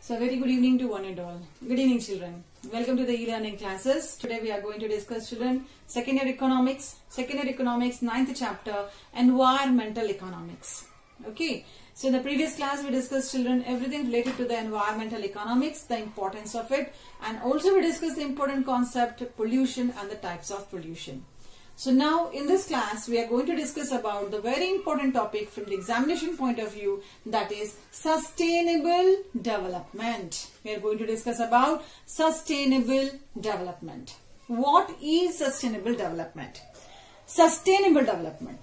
So very good evening to one and all. Good evening children. Welcome to the e-learning classes. Today we are going to discuss children second year economics, ninth chapter, environmental economics. Okay. So in the previous class we discussed children everything related to the environmental economics, the importance of it, and also we discussed the important concept pollution and the types of pollution. So now in this class we are going to discuss about the very important topic from the examination point of view, that is sustainable development. We are going to discuss about sustainable development. What is sustainable development? Sustainable development.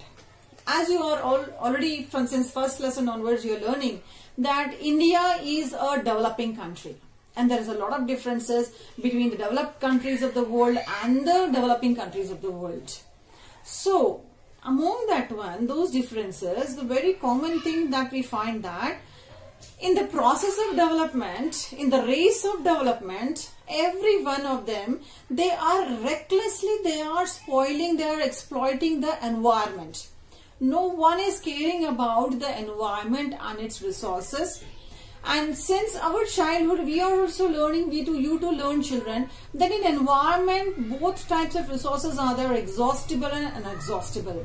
As you are all already since first lesson onwards you are learning that India is a developing country. And there is a lot of differences between the developed countries of the world and the developing countries of the world. So, among that one, those differences, the very common thing that we find that in the process of development, in the race of development, every one of them, they are recklessly, they are spoiling, they are exploiting the environment. No one is caring about the environment and its resources. And since our childhood, we are also learning, you to learn children, that in environment, both types of resources are there, exhaustible and inexhaustible.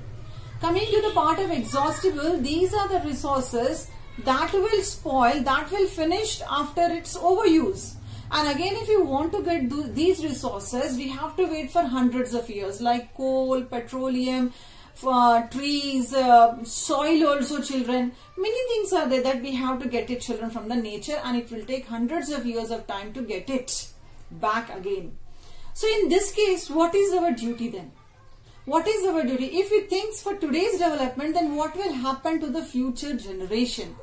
Coming to the part of exhaustible, these are the resources that will spoil, that will finish after its overuse. And again, if you want to get these resources, we have to wait for hundreds of years, like coal, petroleum, trees, soil also children. Many things are there that we have to get it children from the nature, and it will take hundreds of years of time to get it back again. So in this case, what is our duty then? What is our duty? If we think for today's development, then what will happen to the future generation?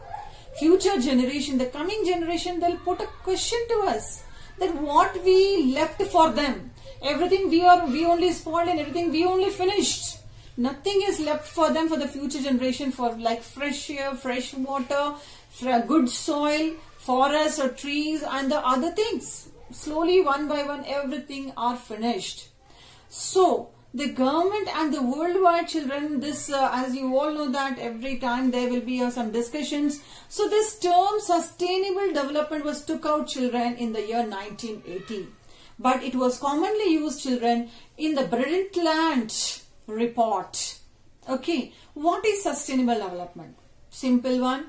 Future generation, the coming generation, they'll put a question to us that what we left for them. Everything we only spoiled and everything we only finished. Nothing is left for them, for the future generation, for like fresh air, fresh water, good soil, forests or trees and the other things. Slowly, one by one, everything are finished. So, the government and the worldwide children, this as you all know that every time there will be some discussions. So, this term sustainable development was took out children in the year 1980. But it was commonly used children in the Brundtland report. Okay, what is sustainable development? Simple one.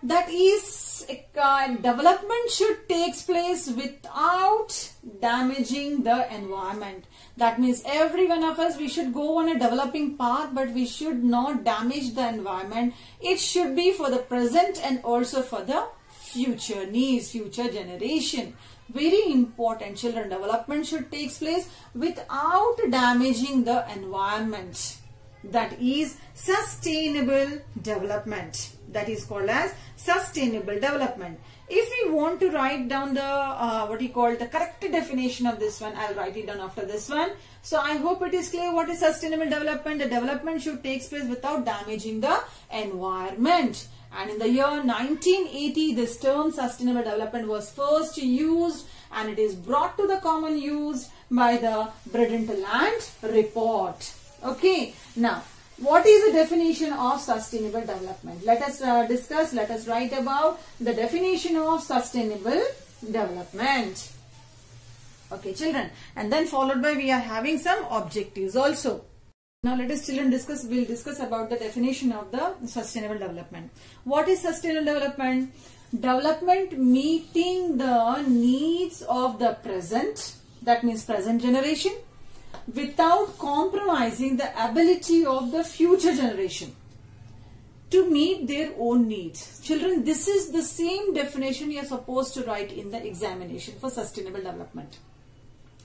That is, development should take place without damaging the environment. That means every one of us, we should go on a developing path, but we should not damage the environment. It should be for the present and also for the future needs, future generation. Very important children, development should take place without damaging the environment. That is sustainable development. That is called as sustainable development. If we want to write down the the correct definition of this one, I'll write it down after this one. So I hope it is clear what is sustainable development. The development should take place without damaging the environment. And in the year 1980, this term sustainable development was first used, and it is brought to the common use by the Brundtland report. Okay. Now, what is the definition of sustainable development? Let us discuss, let us write about the definition of sustainable development. Okay, children. And then followed by we are having some objectives also. Now let us children discuss, we'll discuss about the definition of the sustainable development. What is sustainable development? Development meeting the needs of the present, that means present generation, without compromising the ability of the future generation to meet their own needs. Children, this is the same definition you are supposed to write in the examination for sustainable development.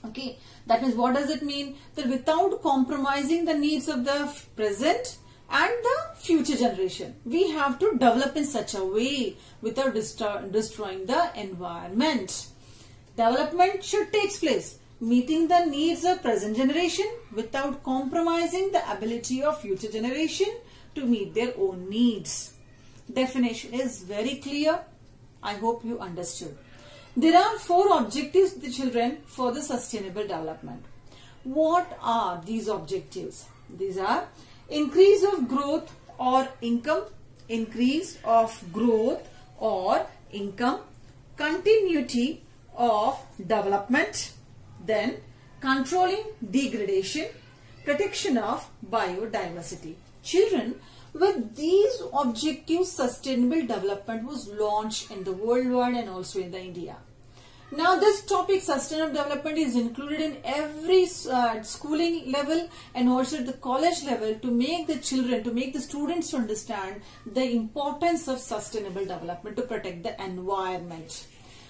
Okay, that means what does it mean? That without compromising the needs of the present and the future generation, we have to develop in such a way without destroying the environment. Development should take place meeting the needs of present generation without compromising the ability of future generation to meet their own needs. Definition is very clear. I hope you understood. There are 4 objectives, the children, for the sustainable development. What are these objectives? These are increase of growth or income, increase of growth or income, continuity of development, then controlling degradation, protection of biodiversity. Children, with these objectives, sustainable development was launched in the worldwide and also in the India. Now this topic, sustainable development, is included in every schooling level and also at the college level to make the children, to make the students to understand the importance of sustainable development to protect the environment.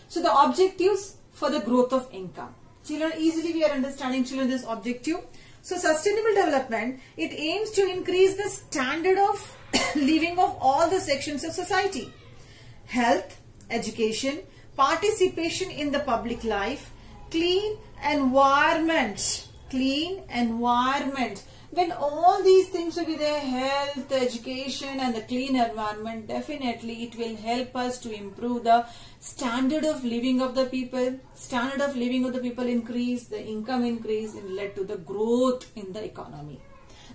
So the objectives for the growth of income. Children, easily we are understanding, children, this objective. So sustainable development, it aims to increase the standard of living of all the sections of society. Health, education, participation in the public life, clean environment. When all these things will be there, health, education and the clean environment, definitely it will help us to improve the standard of living of the people. Standard of living of the people increase, the income increase, and led to the growth in the economy.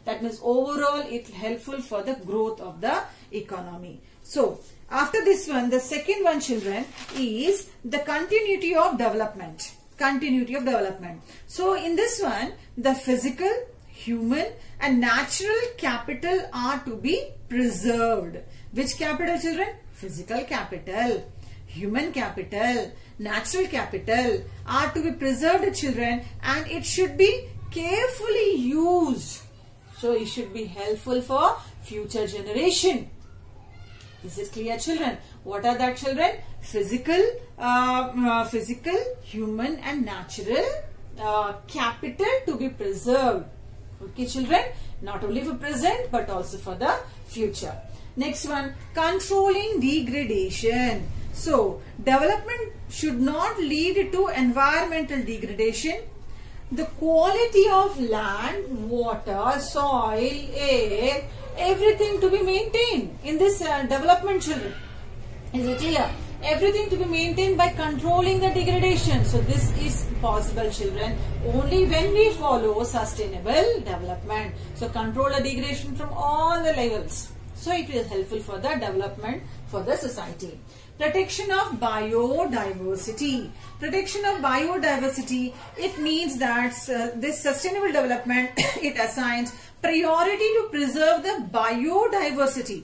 That means overall it helpful for the growth of the economy. So after this one, the second one, children, is the continuity of development. Continuity of development. So in this one, the physical, human and natural capital are to be preserved. Which capital, children? Physical capital, human capital, natural capital are to be preserved, children, and it should be carefully used. So it should be helpful for future generation. Is it clear, children? What are that, children? Physical, human and natural capital to be preserved. Okay, children? Not only for present but also for the future. Next one, controlling degradation. So, development should not lead to environmental degradation. The quality of land, water, soil, air, everything to be maintained in this development, children. Is it clear? Everything to be maintained by controlling the degradation. So this is possible, children, only when we follow sustainable development. So control the degradation from all the levels. So it is helpful for the development for the society. Protection of biodiversity. Protection of biodiversity, it means that this sustainable development, it assigns priority to preserve the biodiversity.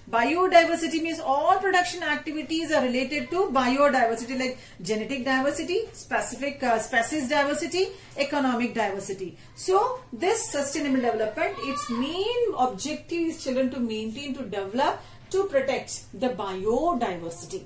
Biodiversity means all production activities are related to biodiversity, like genetic diversity, specific species diversity, economic diversity. So this sustainable development, its main objective is, children, to maintain, to develop, to protect the biodiversity.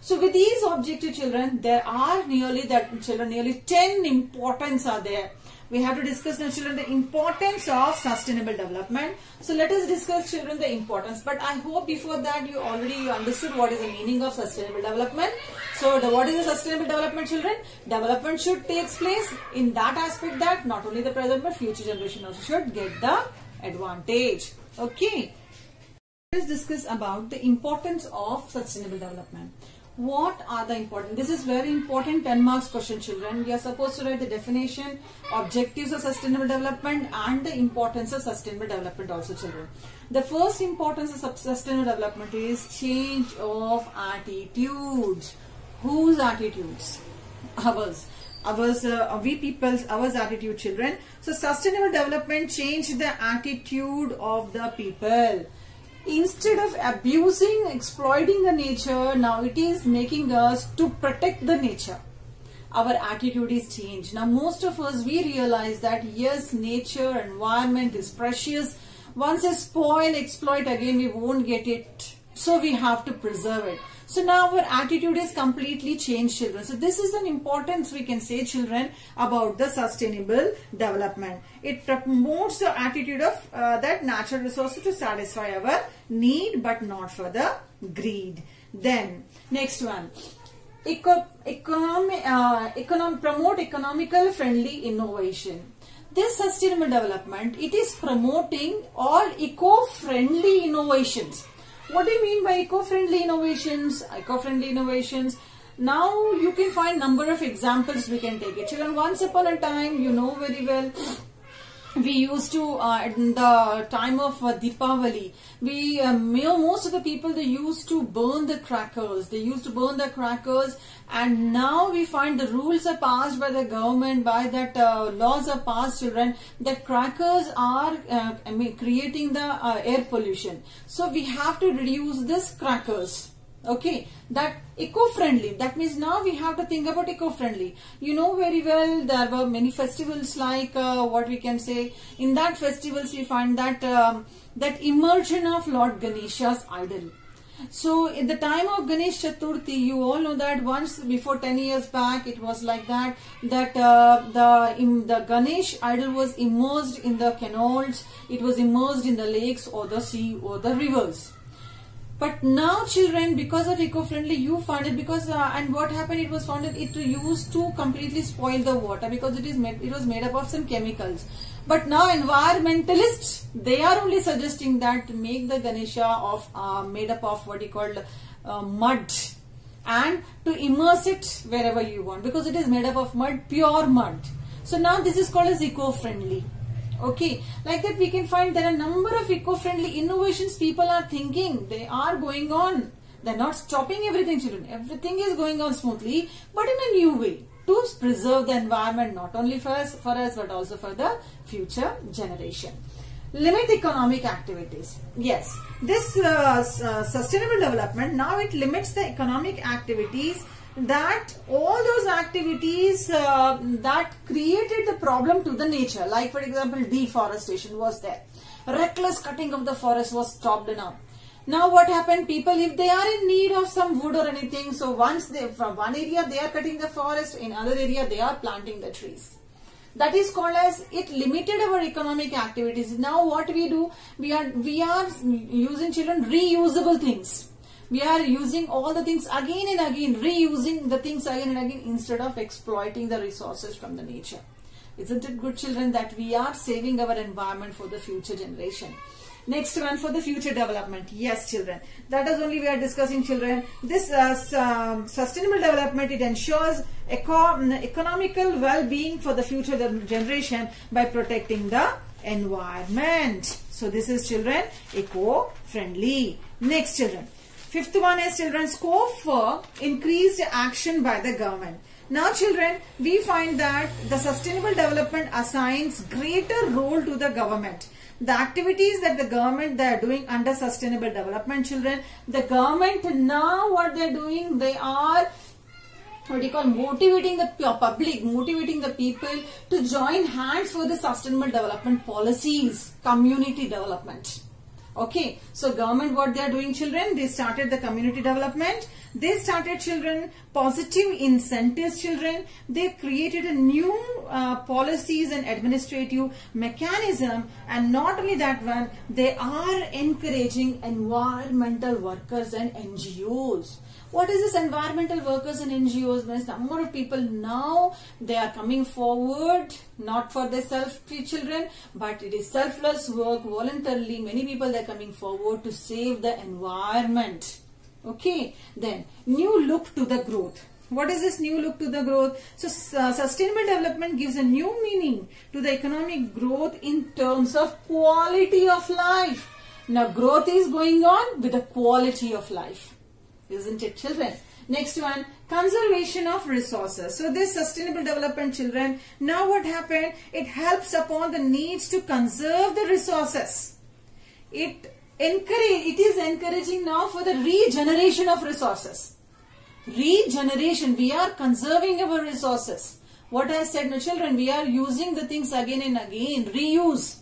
So with these objectives, children, there are nearly 10 importance are there. We have to discuss now, children, the importance of sustainable development. So let us discuss, children, the importance. But I hope before that you already understood what is the meaning of sustainable development. So what is the sustainable development, children? Development should take place in that aspect that not only the present but future generation also should get the advantage. Okay. Let us discuss about the importance of sustainable development. What are the important? This is very important 10 marks question, children. We are supposed to write the definition, objectives of sustainable development and the importance of sustainable development also, children. The first importance of sustainable development is change of attitudes. Whose attitudes? Ours. We people's, ours attitude, children. So sustainable development change the attitude of the people. Instead of abusing, exploiting the nature, now it is making us to protect the nature. Our attitude is changed. Now most of us, we realize that yes, nature, environment is precious. Once it's spoiled, exploit again, we won't get it. So we have to preserve it. So now our attitude is completely changed, children. So this is an importance we can say, children, about the sustainable development. It promotes the attitude of that natural resources to satisfy our need but not for the greed. Then next one, promote economical friendly innovation. This sustainable development, it is promoting all eco-friendly innovations. What do you mean by eco-friendly innovations? Eco-friendly innovations. Now you can find number of examples we can take it. Children, once upon a time, you know very well, we used to in the time of Deepavali, we most of the people, they used to burn the crackers. They used to burn the crackers, and now we find the rules are passed by the government, by that laws are passed, children, that crackers are creating the air pollution. So we have to reduce this crackers. Okay, that eco-friendly, that means now we have to think about eco-friendly. You know very well, there were many festivals like what we can say, in that festivals we find that that immersion of Lord Ganesha's idol. So in the time of Ganesh Chaturthi, you all know that once before 10 years back, it was like that the Ganesh idol was immersed in the canals, it was immersed in the lakes or the sea or the rivers. But now, children, because of eco-friendly, you find it, because and what happened, it was found that it used to completely spoil the water, because it was made up of some chemicals. But now environmentalists, they are only suggesting that make the Ganesha of made up of what you call mud, and to immerse it wherever you want, because it is made up of mud, pure mud. So now this is called as eco-friendly. Okay, like that we can find there are a number of eco-friendly innovations people are thinking. They are going on. They're not stopping everything, children. Everything is going on smoothly, but in a new way, to preserve the environment, not only for us but also for the future generation. Limit economic activities. Yes, this sustainable development, now it limits the economic activities, that all those activities that created the problem to the nature, like for example deforestation was there, reckless cutting of the forest was stopped now. Now what happened, people, if they are in need of some wood or anything, so once they, from one area they are cutting the forest, in other area they are planting the trees. That is called as, it limited our economic activities. Now what we do, we are using, children, reusable things. We are using all the things again and again, reusing the things again and again, instead of exploiting the resources from the nature. Isn't it good, children, that we are saving our environment for the future generation? Next one, for the future development. Yes, children, that is only we are discussing, children. This sustainable development, it ensures economical well-being for the future generation by protecting the environment. So this is, children, eco-friendly. Next, children. Fifth one is, children, scope for increased action by the government. Now, children, we find that the sustainable development assigns greater role to the government. The activities that the government, they are doing under sustainable development, children, the government now what they are doing, they are what you call motivating the public, motivating the people to join hands for the sustainable development policies, community development. Okay, so government, what they are doing, children, they started the community development. They started, children, positive incentives, children. They created a new policies and administrative mechanism, and not only that one, they are encouraging environmental workers and NGOs. What is this environmental workers and NGOs? Means number of people now, they are coming forward, not for their children, but it is selfless work, voluntarily. Many people, they are coming forward to save the environment. Okay, then new look to the growth. What is this new look to the growth? So sustainable development gives a new meaning to the economic growth in terms of quality of life. Now growth is going on with the quality of life. Isn't it, children? Next one, conservation of resources. So this sustainable development, children, now what happened? It helps upon the needs to conserve the resources. It is encouraging now for the regeneration of resources. Regeneration, we are conserving our resources. What I said, no, children, we are using the things again and again, reuse.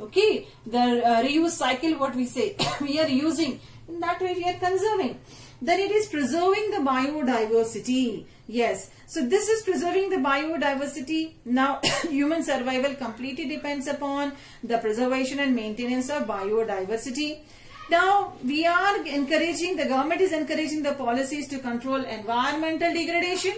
Okay, the reuse cycle, what we say, we are using. In that way, we are conserving. Then it is preserving the biodiversity. Yes. So this is preserving the biodiversity. Now, human survival completely depends upon the preservation and maintenance of biodiversity. Now, we are encouraging, the government is encouraging the policies to control environmental degradation,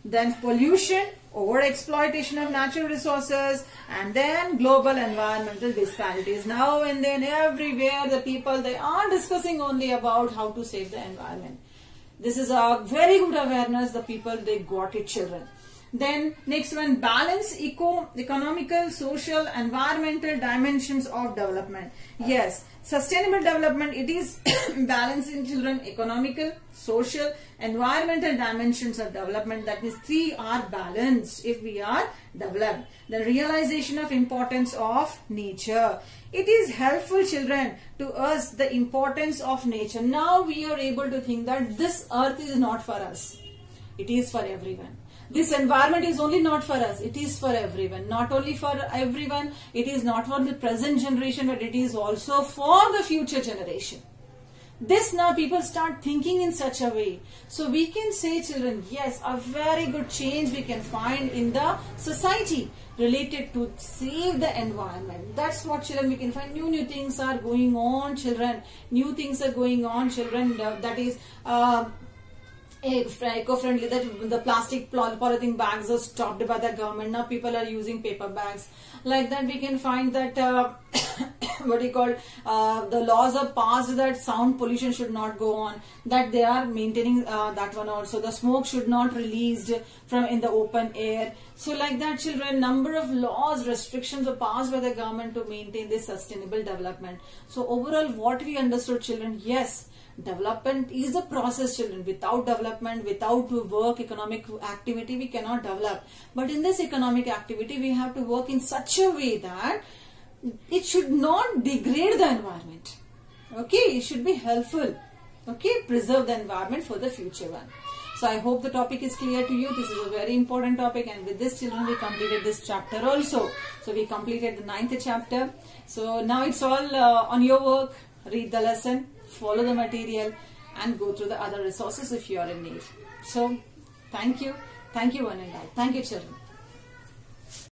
then pollution, over exploitation of natural resources, and then global environmental disparities. Now and then, everywhere the people, they are discussing only about how to save the environment. This is a very good awareness, the people, they got it, children. Then next one, balance economical, social, environmental dimensions of development. Yes, sustainable development, it is balancing children economical, social, environmental dimensions of development. That means 3 are balanced if we are developed. The realization of importance of nature. It is helpful, children, to us the importance of nature. Now we are able to think that this earth is not for us. It is for everyone. This environment is only not for us. It is for everyone. Not only for everyone, it is not for the present generation, but it is also for the future generation. This now people start thinking in such a way. So we can say, children, yes, a very good change we can find in the society related to save the environment. That's what, children, we can find. New things are going on, children. New things are going on, children. That is eco-friendly, that the plastic polythene bags are stopped by the government. Now people are using paper bags. Like that we can find that what do you call, the laws are passed that sound pollution should not go on, that they are maintaining that one also. The smoke should not released from in the open air. So like that, children, number of laws, restrictions are passed by the government to maintain this sustainable development. So overall, what we understood, children, yes, development is a process, children. Without development, without work, economic activity, we cannot develop. But in this economic activity, we have to work in such a way that it should not degrade the environment. Okay, it should be helpful. Okay, preserve the environment for the future one. So I hope the topic is clear to you. This is a very important topic, and with this, children, we completed this chapter also. So we completed the 9th chapter. So now it's all on your work. Read the lesson, follow the material, and go through the other resources if you are in need. So thank you one and all. Thank you, children.